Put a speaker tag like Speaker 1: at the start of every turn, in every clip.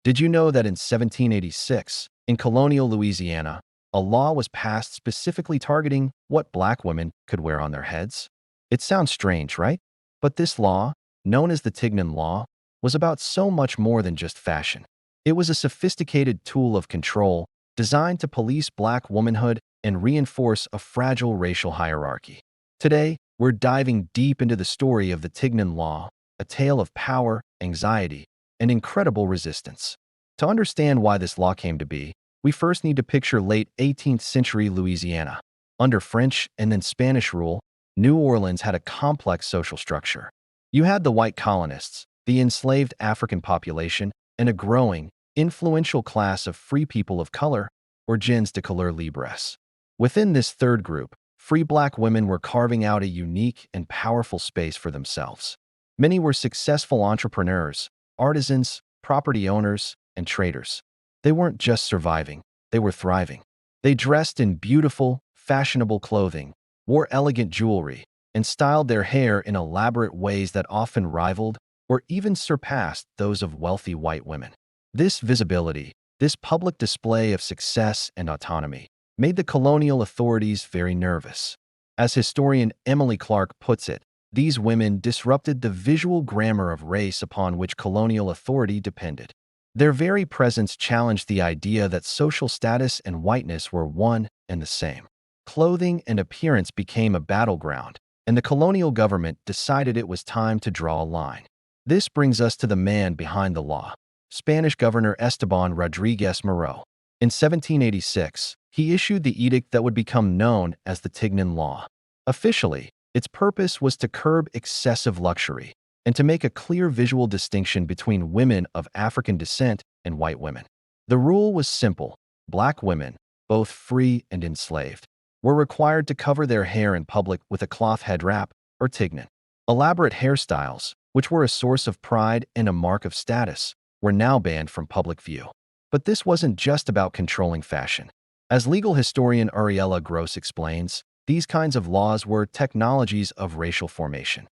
Speaker 1: Did you know that in 1786, in Colonial Louisiana, a law was passed specifically targeting what black women could wear on their heads? It sounds strange, right? But this law, known as the Tignon Law, was about so much more than just fashion. It was a sophisticated tool of control designed to police black womanhood and reinforce a fragile racial hierarchy. Today, we're diving deep into the story of the Tignon Law, a tale of power, anxiety, and incredible resistance. To understand why this law came to be, we first need to picture late 18th century Louisiana. Under French and then Spanish rule, New Orleans had a complex social structure. You had the white colonists, the enslaved African population, and a growing, influential class of free people of color, or gens de couleur libres. Within this third group, free black women were carving out a unique and powerful space for themselves. Many were successful entrepreneurs, artisans, property owners, and traders. They weren't just surviving, they were thriving. They dressed in beautiful, fashionable clothing, wore elegant jewelry, and styled their hair in elaborate ways that often rivaled or even surpassed those of wealthy white women. This visibility, this public display of success and autonomy, made the colonial authorities very nervous. As historian Emily Clark puts it, these women disrupted the visual grammar of race upon which colonial authority depended. Their very presence challenged the idea that social status and whiteness were one and the same. Clothing and appearance became a battleground, and the colonial government decided it was time to draw a line. This brings us to the man behind the law, Spanish Governor Esteban Rodriguez Moreau. In 1786, he issued the edict that would become known as the Tignon Law. Officially, its purpose was to curb excessive luxury and to make a clear visual distinction between women of African descent and white women. The rule was simple: black women, both free and enslaved, were required to cover their hair in public with a cloth headwrap, or tignon. Elaborate hairstyles, which were a source of pride and a mark of status, were now banned from public view. But this wasn't just about controlling fashion. As legal historian Ariella Gross explains, these kinds of laws were technologies of racial formation.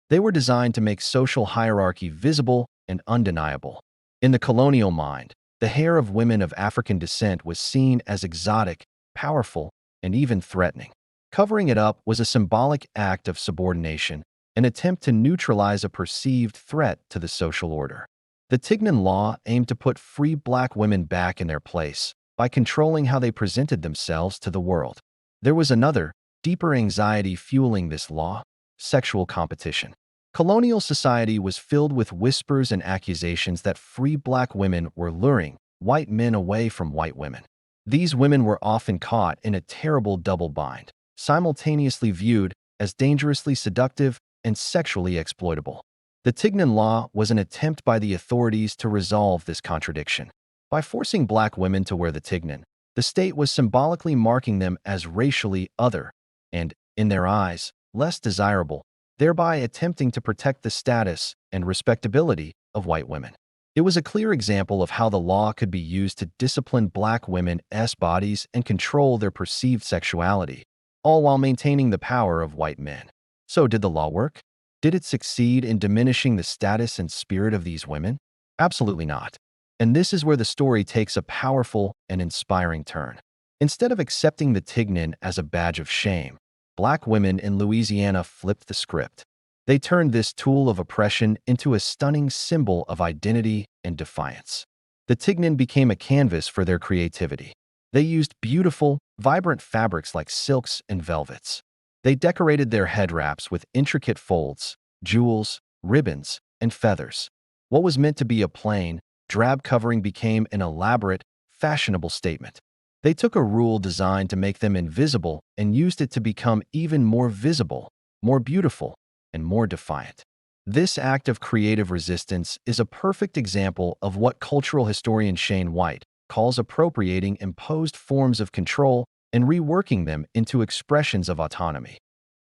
Speaker 1: They were designed to make social hierarchy visible and undeniable. In the colonial mind, the hair of women of African descent was seen as exotic, powerful, and even threatening. Covering it up was a symbolic act of subordination, an attempt to neutralize a perceived threat to the social order. The Tignon Law aimed to put free black women back in their place by controlling how they presented themselves to the world. There was another, deeper anxiety fueling this law: sexual competition. Colonial society was filled with whispers and accusations that free black women were luring white men away from white women. These women were often caught in a terrible double bind, simultaneously viewed as dangerously seductive and sexually exploitable. The Tignon Law was an attempt by the authorities to resolve this contradiction. By forcing black women to wear the tignon, the state was symbolically marking them as racially other and, in their eyes, less desirable, thereby attempting to protect the status and respectability of white women. It was a clear example of how the law could be used to discipline black women's bodies and control their perceived sexuality, all while maintaining the power of white men. So, did the law work? Did it succeed in diminishing the status and spirit of these women? Absolutely not. And this is where the story takes a powerful and inspiring turn. Instead of accepting the tignon as a badge of shame, black women in Louisiana flipped the script. They turned this tool of oppression into a stunning symbol of identity and defiance. The tignon became a canvas for their creativity. They used beautiful, vibrant fabrics like silks and velvets. They decorated their head wraps with intricate folds, jewels, ribbons, and feathers. What was meant to be a plain, drab covering became an elaborate, fashionable statement. They took a rule designed to make them invisible and used it to become even more visible, more beautiful, and more defiant. This act of creative resistance is a perfect example of what cultural historian Shane White calls appropriating imposed forms of control and reworking them into expressions of autonomy.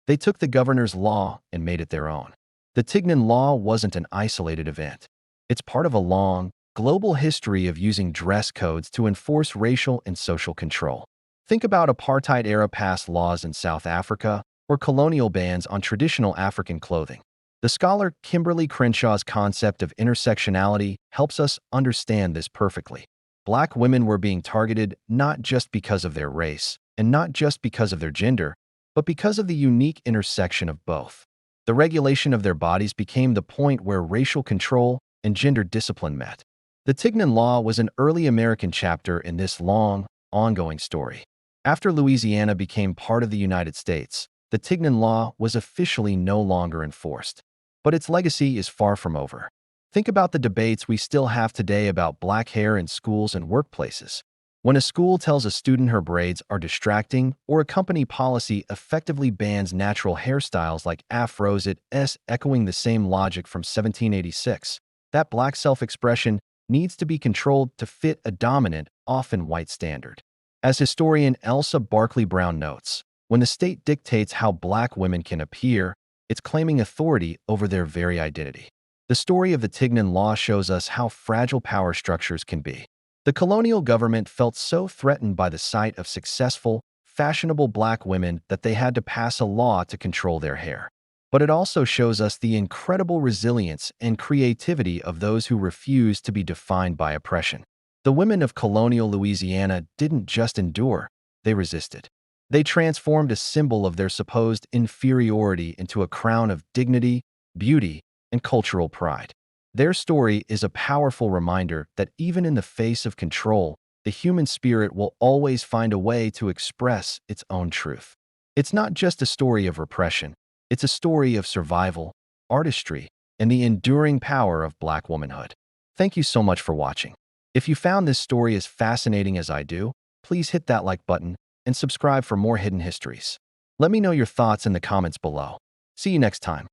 Speaker 1: They took the governor's law and made it their own. The Tignon Law wasn't an isolated event. It's part of a long, global history of using dress codes to enforce racial and social control. Think about apartheid-era passed laws in South Africa or colonial bans on traditional African clothing. The scholar Kimberly Crenshaw's concept of intersectionality helps us understand this perfectly. Black women were being targeted not just because of their race, and not just because of their gender, but because of the unique intersection of both. The regulation of their bodies became the point where racial control and gender discipline met. The Tignon Law was an early American chapter in this long, ongoing story. After Louisiana became part of the United States, the Tignon Law was officially no longer enforced. But its legacy is far from over. Think about the debates we still have today about black hair in schools and workplaces. When a school tells a student her braids are distracting, or a company policy effectively bans natural hairstyles like afros, it's echoing the same logic from 1786. That black self-expression needs to be controlled to fit a dominant, often white standard. As historian Elsa Barkley Brown notes, when the state dictates how black women can appear, it's claiming authority over their very identity. The story of the Tignon Law shows us how fragile power structures can be. The colonial government felt so threatened by the sight of successful, fashionable black women that they had to pass a law to control their hair. But it also shows us the incredible resilience and creativity of those who refuse to be defined by oppression. The women of colonial Louisiana didn't just endure, they resisted. They transformed a symbol of their supposed inferiority into a crown of dignity, beauty, and cultural pride. Their story is a powerful reminder that even in the face of control, the human spirit will always find a way to express its own truth. It's not just a story of repression, it's a story of survival, artistry, and the enduring power of black womanhood. Thank you so much for watching. If you found this story as fascinating as I do, please hit that like button and subscribe for more hidden histories. Let me know your thoughts in the comments below. See you next time.